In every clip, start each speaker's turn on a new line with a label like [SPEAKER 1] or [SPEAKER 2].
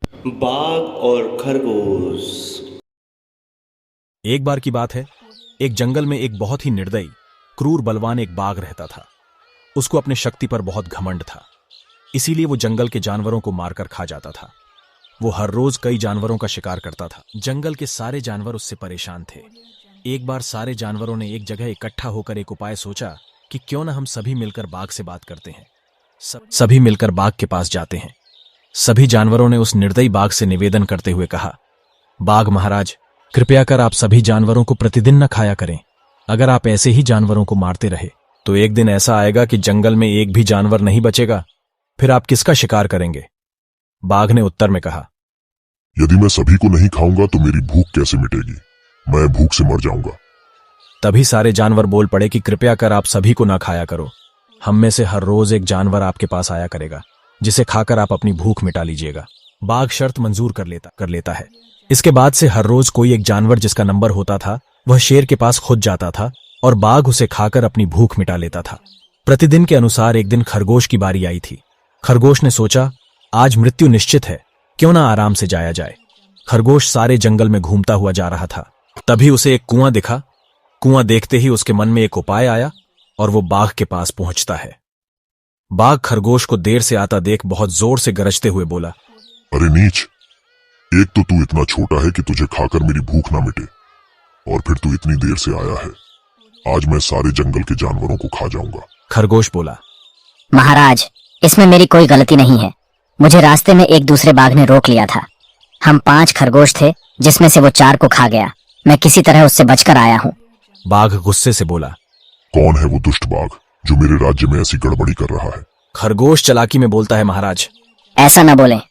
[SPEAKER 1] बाघ और खरगोश।
[SPEAKER 2] एक बार की बात है, एक जंगल में एक बहुत ही निर्दयी, क्रूर बलवान एक बाघ रहता था। उसको अपने शक्ति पर बहुत घमंड था, इसीलिए वो जंगल के जानवरों को मारकर खा जाता था। वो हर रोज कई जानवरों का शिकार करता था। जंगल के सारे जानवर उससे परेशान थे। एक बार सारे जानवरों ने एक जगह इकट्ठा होकर एक उपाय सोचा कि क्यों ना हम सभी मिलकर बाघ से बात करते हैं। सभी मिलकर बाघ के पास जाते हैं। सभी जानवरों ने उस निर्दयी बाघ से निवेदन करते हुए कहा, बाघ महाराज, कृपया कर आप सभी जानवरों को प्रतिदिन न खाया करें। अगर आप ऐसे ही जानवरों को मारते रहे तो एक दिन ऐसा आएगा कि जंगल में एक भी जानवर नहीं बचेगा। फिर आप किसका शिकार करेंगे? बाघ ने उत्तर में कहा,
[SPEAKER 3] यदि मैं सभी को नहीं खाऊंगा तो मेरी भूख कैसे मिटेगी? मैं भूख से मर जाऊंगा।
[SPEAKER 2] तभी सारे जानवर बोल पड़े कि कृपया कर आप सभी को ना खाया करो। हम में से हर रोज एक जानवर आपके पास आया करेगा, जिसे खाकर आप अपनी भूख मिटा लीजिएगा। बाघ शर्त मंजूर कर लेता है। इसके बाद से हर रोज कोई एक जानवर जिसका नंबर होता था वह शेर के पास खुद जाता था और बाघ उसे खाकर अपनी भूख मिटा लेता था। प्रतिदिन के अनुसार एक दिन खरगोश की बारी आई थी। खरगोश ने सोचा, आज मृत्यु निश्चित है, क्यों ना आराम से जाया जाए। खरगोश सारे जंगल में घूमता हुआ जा रहा था। तभी उसे एक कुआं दिखा। कुआं देखते ही उसके मन में एक उपाय आया और वो बाघ के पास पहुंचता है। बाघ खरगोश को देर से आता देख बहुत जोर से गरजते हुए बोला,
[SPEAKER 3] अरे नीच, एक तो तू इतना छोटा है कि तुझे खाकर मेरी भूख ना मिटे, और फिर तू इतनी देर से आया है। आज मैं सारे जंगल के जानवरों को खा जाऊंगा।
[SPEAKER 2] खरगोश बोला,
[SPEAKER 4] महाराज, इसमें मेरी कोई गलती नहीं है। मुझे रास्ते में एक दूसरे बाघ ने रोक लिया था। हम 5 खरगोश थे, जिसमें से वो 4 को खा गया। मैं किसी तरह उससे बचकर आया हूँ।
[SPEAKER 2] बाघ गुस्से से बोला,
[SPEAKER 3] कौन है वो दुष्ट बाघ जो मेरे राज्य में ऐसी गड़बड़ी कर रहा है?
[SPEAKER 2] खरगोश चालाकी में बोलता है, महाराज,
[SPEAKER 4] ऐसा न बोलें।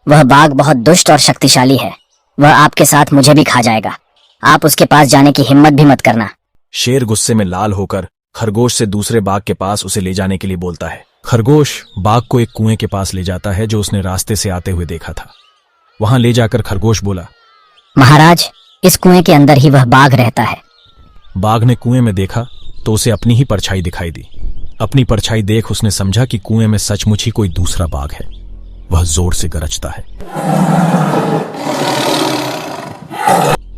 [SPEAKER 4] वह बाघ बहुत दुष्ट और शक्तिशाली है। वह आपके साथ मुझे भी खा जाएगा। आप उसके पास जाने की हिम्मत भी मत करना।
[SPEAKER 2] शेर गुस्से में लाल होकर खरगोश से दूसरे बाघ के पास उसे ले जाने के लिए बोलता है। खरगोश बाघ को एक कुएं के पास ले जाता है जो उसने रास्ते से आते हुए देखा था। वहां ले जाकर खरगोश बोला,
[SPEAKER 4] महाराज, इस कुएं के अंदर ही वह बाघ रहता है।
[SPEAKER 2] बाघ ने कुएं में देखा तो उसे अपनी ही परछाई दिखाई दी। अपनी परछाई देख उसने समझा कि कुएं में सचमुच ही कोई दूसरा बाघ है। वह जोर से गरजता है।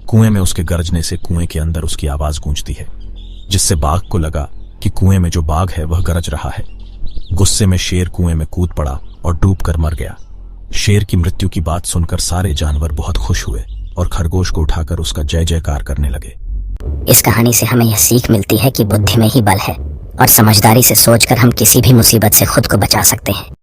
[SPEAKER 2] कुएं में उसके गरजने से कुएं के अंदर उसकी आवाज गूंजती है, जिससे बाघ को लगा कि कुएं में जो बाघ है वह गरज रहा है। गुस्से में शेर कुएं में कूद पड़ा और डूबकर मर गया। शेर की मृत्यु की बात सुनकर सारे जानवर बहुत खुश हुए और खरगोश को उठाकर उसका जय जयकार करने लगे।
[SPEAKER 4] इस कहानी से हमें यह सीख मिलती है कि बुद्धि में ही बल है और समझदारी से सोचकर हम किसी भी मुसीबत से खुद को बचा सकते हैं।